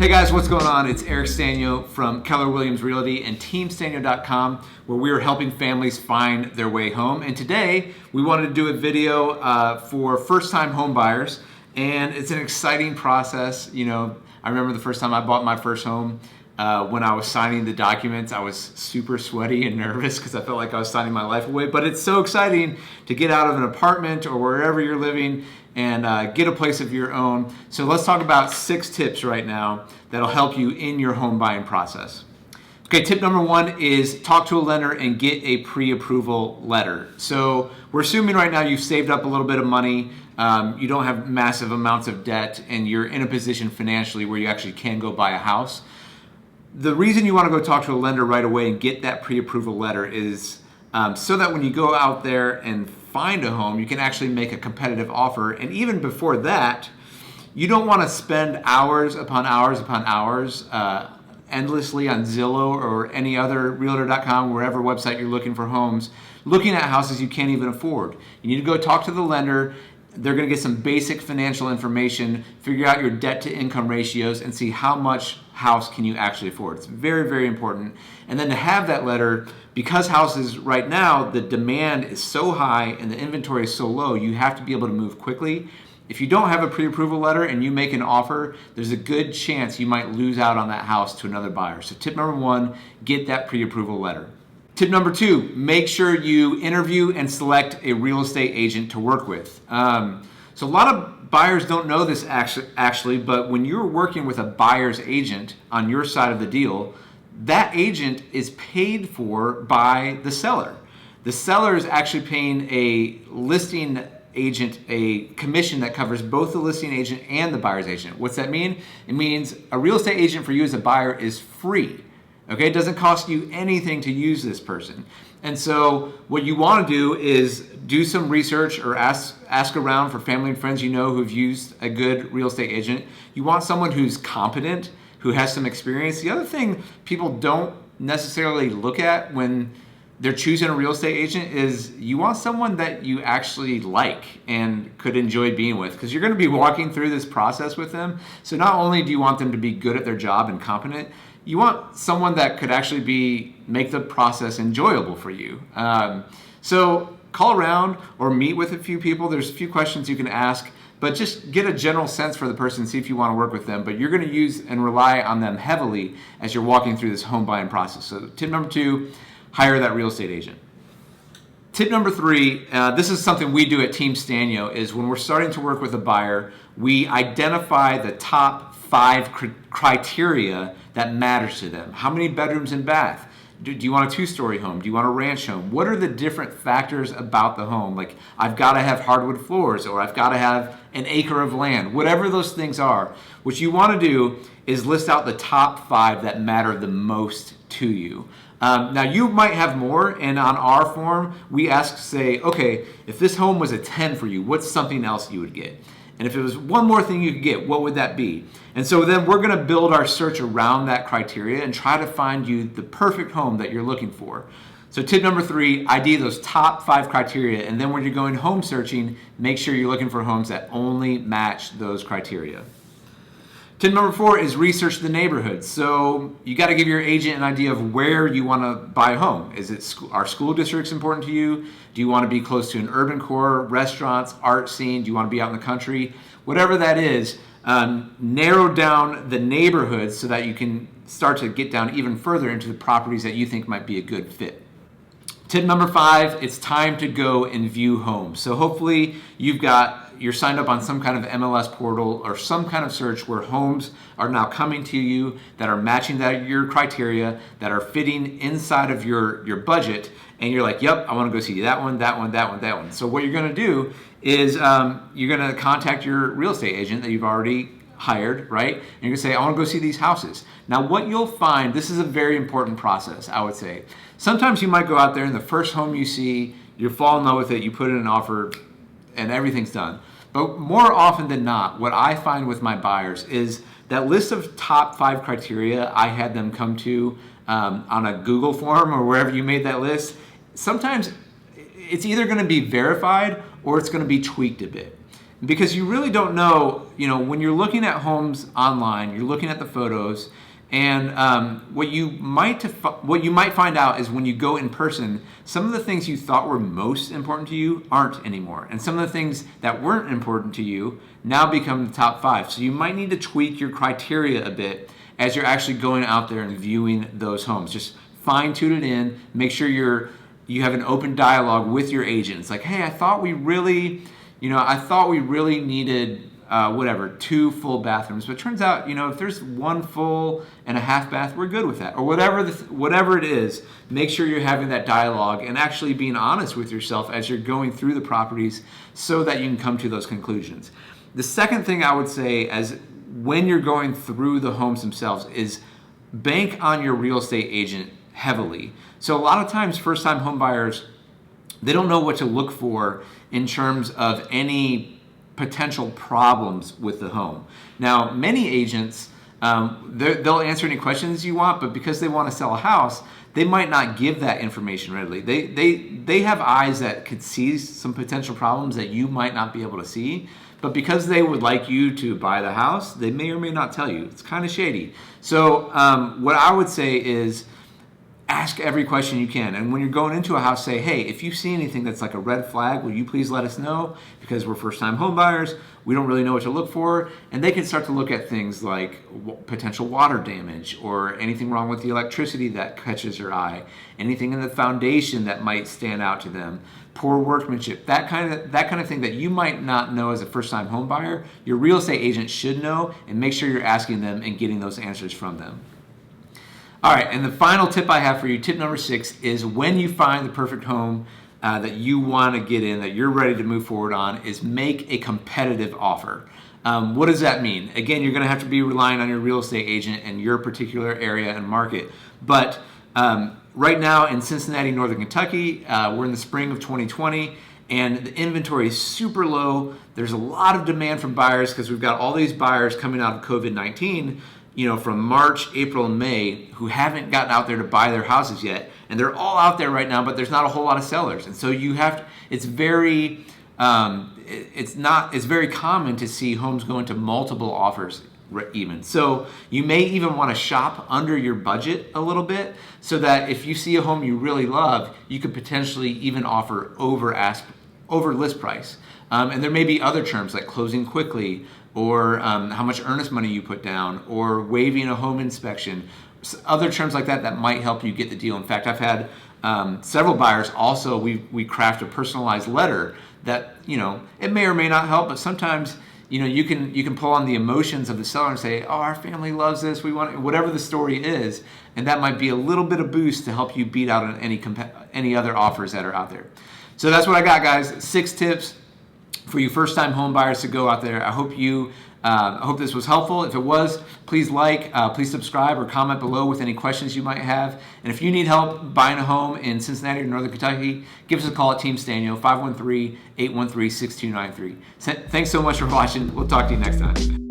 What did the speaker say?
Hey guys, what's going on? It's Eric Sztanyo from Keller Williams Realty and TeamStanyo.com, where we are helping families find their way home. And today we wanted to do a video for first-time home buyers, and it's an exciting process. You know, I remember the first time I bought my first home. When I was signing the documents, I was super sweaty and nervous because I felt like I was signing my life away. But it's so exciting to get out of an apartment or wherever you're living and get a place of your own. So let's talk about 6 tips right now that'll help you in your home buying process. Okay, tip number 1 is talk to a lender and get a pre-approval letter. So we're assuming right now you've saved up a little bit of money, you don't have massive amounts of debt, and you're in a position financially where you actually can go buy a house. The reason you want to go talk to a lender right away and get that pre-approval letter is so that when you go out there and find a home, you can actually make a competitive offer. And even before that, you don't want to spend hours upon hours upon hours endlessly on Zillow or any other Realtor.com, wherever website you're looking for homes, looking at houses you can't even afford. You need to go talk to the lender. They're going to get some basic financial information, figure out your debt to income ratios, and see how much house can you actually afford. It's very, very important. And then to have that letter, because houses right now, the demand is so high and the inventory is so low, you have to be able to move quickly. If you don't have a pre-approval letter and you make an offer, there's a good chance you might lose out on that house to another buyer. So tip number 1, get that pre-approval letter. Tip number 2, make sure you interview and select a real estate agent to work with. So a lot of buyers don't know this actually, but when you're working with a buyer's agent on your side of the deal, that agent is paid for by the seller. The seller is actually paying a listing agent a commission that covers both the listing agent and the buyer's agent. What's that mean? It means a real estate agent for you as a buyer is free. Okay, it doesn't cost you anything to use this person. And so what you want to do is do some research or ask around for family and friends you know who've used a good real estate agent. You want someone who's competent, who has some experience. The other thing people don't necessarily look at when they're choosing a real estate agent is you want someone that you actually like and could enjoy being with, because you're going to be walking through this process with them. So not only do you want them to be good at their job and competent, you want someone that could actually make the process enjoyable for you. So call around or meet with a few people. There's a few questions you can ask, but just get a general sense for the person, see if you want to work with them. But you're going to use and rely on them heavily as you're walking through this home buying process. So tip number 2, hire that real estate agent. Tip number 3, this is something we do at Team Sztanyo, is when we're starting to work with a buyer, we identify the top 5 criteria that matters to them. How many bedrooms and bath? Do you want a 2-story home? Do you want a ranch home? What are the different factors about the home? Like, I've got to have hardwood floors, or I've got to have an acre of land. Whatever those things are, what you want to do is list out the top 5 that matter the most to you. Now, you might have more, and on our form, we ask, say, okay, if this home was a 10 for you, what's something else you would get? And if it was one more thing you could get, what would that be? And so then we're going to build our search around that criteria and try to find you the perfect home that you're looking for. So tip number 3, ID those top 5 criteria, and then when you're going home searching, make sure you're looking for homes that only match those criteria. Tip number 4 is research the neighborhood. So you got to give your agent an idea of where you want to buy a home. Is it are school districts important to you? Do you want to be close to an urban core, restaurants, art scene? Do you want to be out in the country? Whatever that is, narrow down the neighborhood so that you can start to get down even further into the properties that you think might be a good fit. Tip number 5, it's time to go and view homes. So hopefully you're signed up on some kind of MLS portal or some kind of search where homes are now coming to you that are matching your criteria, that are fitting inside of your budget, and you're like, yep, I want to go see that one, that one, that one, that one. So what you're going to do is you're going to contact your real estate agent that you've already hired, right? And you're going to say, I want to go see these houses. Now what you'll find, this is a very important process, I would say. Sometimes you might go out there and the first home you see, you fall in love with it, you put in an offer, and everything's done. But more often than not, what I find with my buyers is that list of top 5 criteria I had them come to on a Google form or wherever you made that list, sometimes it's either going to be verified or it's going to be tweaked a bit. because you really don't know, when you're looking at homes online, you're looking at the photos, and what you might find out is when you go in person, some of the things you thought were most important to you aren't anymore. And some of the things that weren't important to you now become the top 5. So you might need to tweak your criteria a bit as you're actually going out there and viewing those homes. Just fine tune it in, make sure you have an open dialogue with your agent. It's like, hey, I thought we really needed 2 full bathrooms, but it turns out, if there's 1 full and a half bath, we're good with that. Or whatever it is, make sure you're having that dialogue and actually being honest with yourself as you're going through the properties so that you can come to those conclusions. The second thing I would say as when you're going through the homes themselves is bank on your real estate agent heavily. So a lot of times first-time home buyers, they don't know what to look for in terms of any potential problems with the home. Now, many agents, they'll answer any questions you want, but because they want to sell a house, they might not give that information readily. They have eyes that could see some potential problems that you might not be able to see, but because they would like you to buy the house, they may or may not tell you. It's kind of shady. So what I would say is ask every question you can. And when you're going into a house, say, hey, if you see anything that's like a red flag, will you please let us know? Because we're first-time home buyers. We don't really know what to look for. And they can start to look at things like potential water damage or anything wrong with the electricity that catches their eye, anything in the foundation that might stand out to them, poor workmanship, that kind of thing that you might not know as a first-time home buyer. Your real estate agent should know, and make sure you're asking them and getting those answers from them. All right, and the final tip I have for you, tip number 6, is when you find the perfect home that you want to get in, that you're ready to move forward on, is make a competitive offer. What does that mean? Again, you're going to have to be relying on your real estate agent and your particular area and market. But right now in Cincinnati, Northern Kentucky, we're in the spring of 2020, and the inventory is super low. There's a lot of demand from buyers because we've got all these buyers coming out of COVID-19, from March, April, and May, who haven't gotten out there to buy their houses yet. And they're all out there right now, but there's not a whole lot of sellers. And so it's very common to see homes go into multiple offers even. So you may even want to shop under your budget a little bit so that if you see a home you really love, you could potentially even offer over list price. And there may be other terms like closing quickly, or how much earnest money you put down, or waiving a home inspection, other terms like that might help you get the deal. In fact, I've had several buyers also, we craft a personalized letter that, it may or may not help, but sometimes, you can pull on the emotions of the seller and say, oh, our family loves this, we want it, whatever the story is, and that might be a little bit of boost to help you beat out on any other offers that are out there. So that's what I got, guys. 6 tips for you first-time home buyers to go out there. I hope this was helpful. If it was, please please subscribe or comment below with any questions you might have. And if you need help buying a home in Cincinnati or Northern Kentucky, give us a call at Team Sztanyo, 513-813-6293. Thanks so much for watching. We'll talk to you next time.